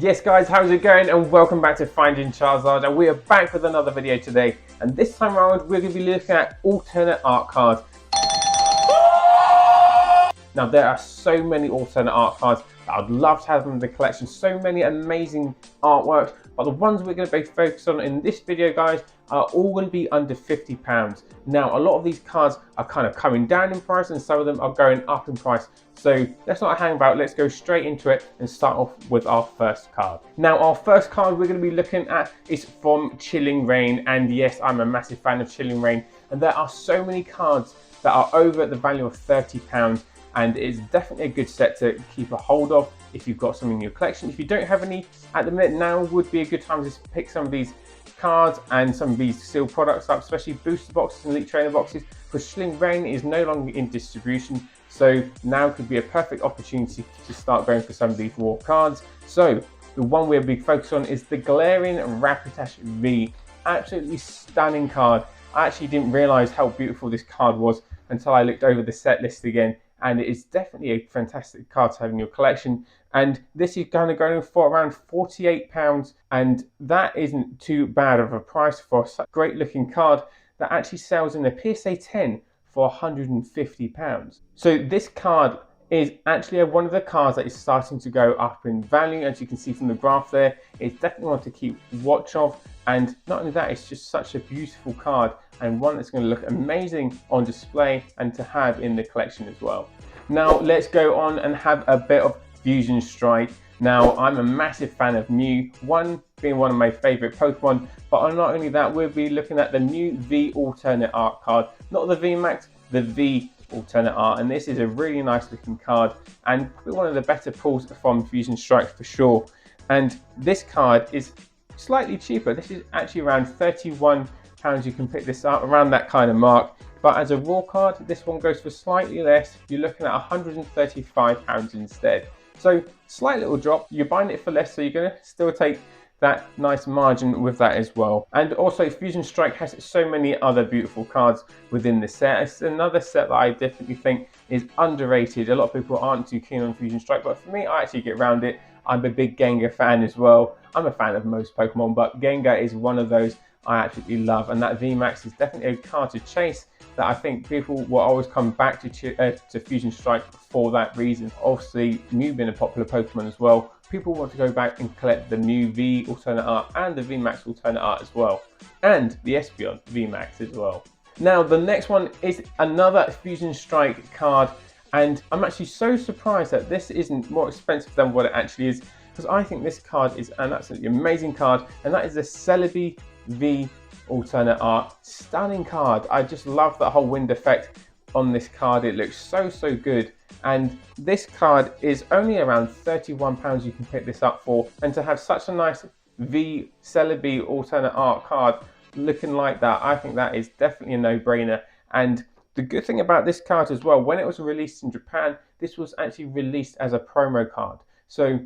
Yes guys, how's it going? And welcome back to Finding Charizard, and we are back with another video today. And this time around we're going to be looking at alternate art cards. Now there are so many alternate art cards that I'd love to have in the collection, so many amazing artworks, but the ones we're going to be focused on in this video guys are all going to be under £50. Now a lot of these cards are kind of coming down in price and some of them are going up in price. So let's not hang about, let's go straight into it and start off with our first card. Now our first card we're going to be looking at is from Chilling Reign, and yes, I'm a massive fan of Chilling Reign, and there are so many cards that are over the value of £30, and it's definitely a good set to keep a hold of if you've got some in your collection. If you don't have any at the minute, now would be a good time to pick some of these cards and some of these sealed products up, especially booster boxes and elite trainer boxes, because Chilling Reign is no longer in distribution. So now could be a perfect opportunity to start going for some of these raw cards. So the one we'll be focused on is the glaring Rapidash V. Absolutely stunning card. I actually didn't realize how beautiful this card was until I looked over the set list again, and it is definitely a fantastic card to have in your collection. And this is kind of going for around £48, and that isn't too bad of a price for such a great looking card that actually sells in a PSA 10 for £150. So this card is actually one of the cards that is starting to go up in value. As you can see from the graph there, it's definitely one to keep watch of. And not only that, it's just such a beautiful card and one that's going to look amazing on display and to have in the collection as well. Now let's go on and have a bit of Fusion Strike. Now I'm a massive fan of Mew, being one of my favorite Pokemon, but not only that, we'll be looking at the new V alternate art card, not the V Max, the V alternate art, and this is a really nice looking card and probably one of the better pulls from Fusion Strike for sure. And this card is slightly cheaper. This is actually around £31. You can pick this up around that kind of mark, but as a raw card this one goes for slightly less. You're looking at £135 instead. So slight little drop. You're buying it for less, so you're going to still take that nice margin with that as well. And also Fusion Strike has so many other beautiful cards within the set. It's another set that I definitely think is underrated. A lot of people aren't too keen on Fusion Strike, but for me, I actually get around it. I'm a big Gengar fan as well. I'm a fan of most Pokemon, but Gengar is one of those I absolutely love, and that VMAX is definitely a card to chase that I think people will always come back to Fusion Strike for that reason. Obviously, Mew being a popular Pokemon as well, people want to go back and collect the new V alternate art and the VMAX alternate art as well, and the Espeon VMAX as well. Now the next one is another Fusion Strike card, and I'm actually so surprised that this isn't more expensive than what it actually is, because I think this card is an absolutely amazing card, and that is the Celebi V alternate art. Stunning card. I just love that whole wind effect on this card. It looks so good, and this card is only around £31 you can pick this up for, and to have such a nice V Celebi alternate art card looking like that, I think that is definitely a no-brainer. And the good thing about this card as well, when it was released in Japan, this was actually released as a promo card. So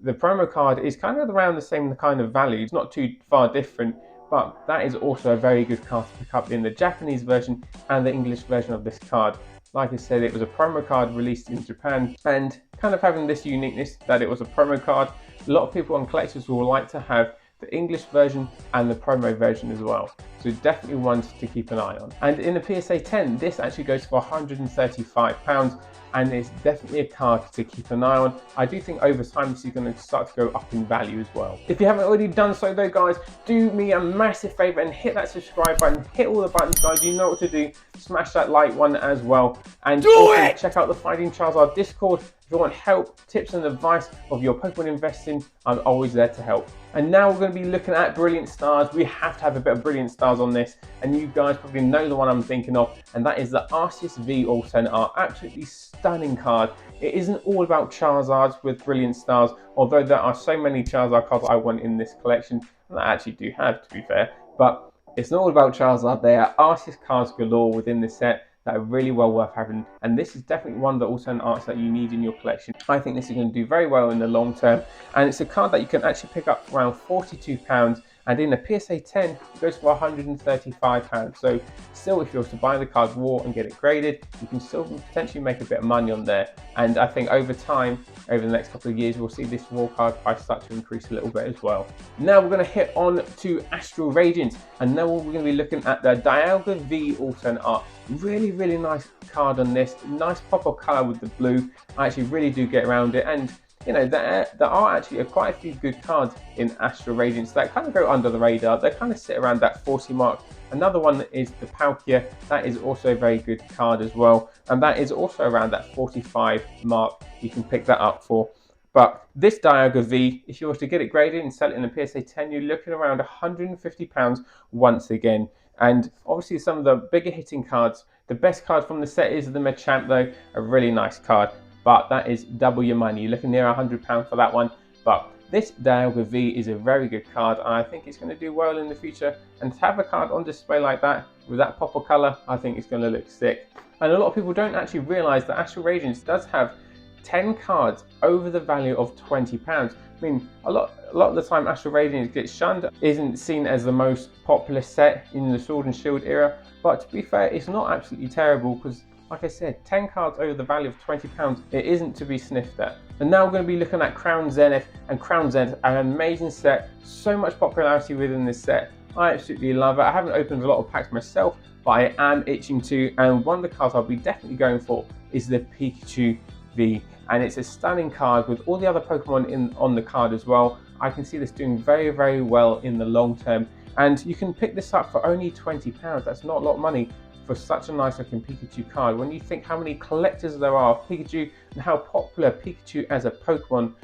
the promo card is kind of around the same kind of value. It's not too far different, but that is also a very good card to pick up in the Japanese version and the English version of this card. Like I said, it was a promo card released in Japan, and kind of having this uniqueness that it was a promo card. A lot of people and collectors will like to have the English version and the promo version as well. So definitely one to keep an eye on. And in the PSA 10, this actually goes for £135, and it's definitely a card to keep an eye on. I do think over time this is going to start to go up in value as well. If you haven't already done so though guys, do me a massive favour and hit that subscribe button, hit all the buttons guys, you know what to do, smash that like one as well, and also check out the Finding Charizard Discord. If you want help, tips and advice of your Pokemon investing, I'm always there to help. And now we're going to be looking at Brilliant Stars. We have to have a bit of Brilliant Stars on this, and you guys probably know the one I'm thinking of, and that is the Arceus V alternate art. Absolutely stunning card. It isn't all about Charizards with Brilliant Stars, although there are so many Charizard cards I want in this collection, and I actually do have, to be fair, but it's not all about Charizard. There are Arceus cards galore within this set that are really well worth having, and this is definitely one of the alternate arts that you need in your collection. I think this is going to do very well in the long term, and it's a card that you can actually pick up for around £42, and in a PSA 10 it goes for £135. So still, if you were to buy the card raw and get it graded, you can still potentially make a bit of money on there. And I think over time, over the next couple of years, we'll see this raw card price start to increase a little bit as well. Now we're going to hit on to Astral Radiance, and now we're going to be looking at the Dialga V alternate art. Really nice card on this, nice pop of colour with the blue. I actually really do get around it, and you know, there are actually quite a few good cards in Astral Radiance that kind of go under the radar. They kind of sit around that 40 mark. Another one is the Palkia. That is also a very good card as well, and that is also around that 45 mark. You can pick that up for. But this Dialga V, if you were to get it graded and sell it in a PSA 10, you're looking around £150 once again. And obviously some of the bigger hitting cards, the best card from the set is the Machamp though, a really nice card. But that is double your money. You're looking near £100 for that one. But this Dialga V is a very good card, and I think it's going to do well in the future. And to have a card on display like that, with that pop of colour, I think it's going to look sick. And a lot of people don't actually realise that Astral Radiance does have 10 cards over the value of £20. I mean, a lot of the time Astral Radiance gets shunned, isn't seen as the most popular set in the Sword and Shield era. But to be fair, it's not absolutely terrible, because like I said, 10 cards over the value of £20, it isn't to be sniffed at. And now we're going to be looking at Crown Zenith, and Crown Zenith, an amazing set, so much popularity within this set. I absolutely love it. I haven't opened a lot of packs myself, but I am itching to, and one of the cards I'll be definitely going for is the Pikachu V. And it's a stunning card with all the other Pokemon on the card as well. I can see this doing very well in the long term, and you can pick this up for only £20. That's not a lot of money for such a nice looking Pikachu card. When you think how many collectors there are of Pikachu and how popular Pikachu as a Pokemon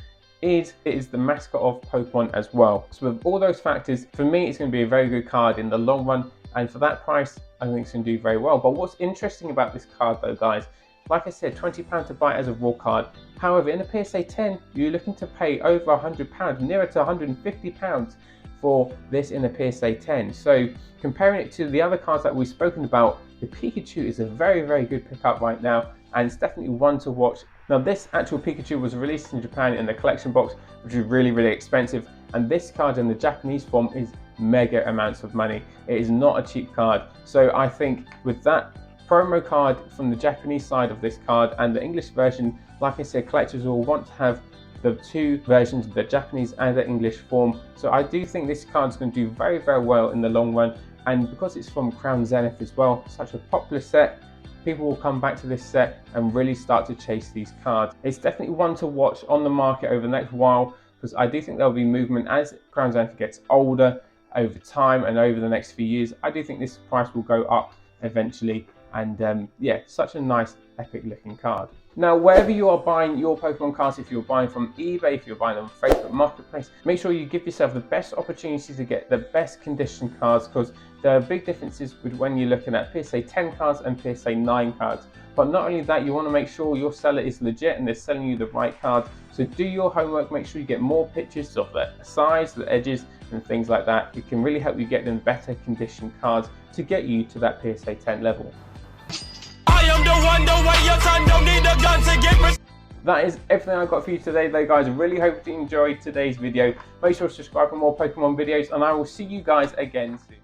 is, it is the mascot of Pokemon as well. So with all those factors, for me it's going to be a very good card in the long run, and for that price I think it's going to do very well. But what's interesting about this card though, guys, like I said, £20 to buy it as a raw card. However, in a PSA 10 you're looking to pay over £100, nearer to £150 for this in a PSA 10. So comparing it to the other cards that we've spoken about, the Pikachu is a very good pickup right now, and it's definitely one to watch. Now this actual Pikachu was released in Japan in the collection box, which is really expensive, and this card in the Japanese form is mega amounts of money. It is not a cheap card. So I think with that promo card from the Japanese side of this card and the English version, like I said, collectors will want to have the two versions, the Japanese and the English form. So I do think this card is going to do very well in the long run, and because it's from Crown Zenith as well, such a popular set, people will come back to this set and really start to chase these cards. It's definitely one to watch on the market over the next while, because I do think there'll be movement as Crown Zenith gets older over time and over the next few years. I do think this price will go up eventually, and yeah, such a nice epic looking card. Now, wherever you are buying your Pokemon cards, if you're buying from eBay, if you're buying them on Facebook Marketplace, make sure you give yourself the best opportunity to get the best condition cards, because there are big differences with when you're looking at PSA 10 cards and PSA 9 cards. But not only that, you want to make sure your seller is legit and they're selling you the right card. So do your homework, make sure you get more pictures of the sides, the edges and things like that. It can really help you get them better condition cards to get you to that PSA 10 level. That is everything I've got for you today though, guys. I really hope you enjoyed today's video. Make sure to subscribe for more Pokemon videos, and I will see you guys again soon.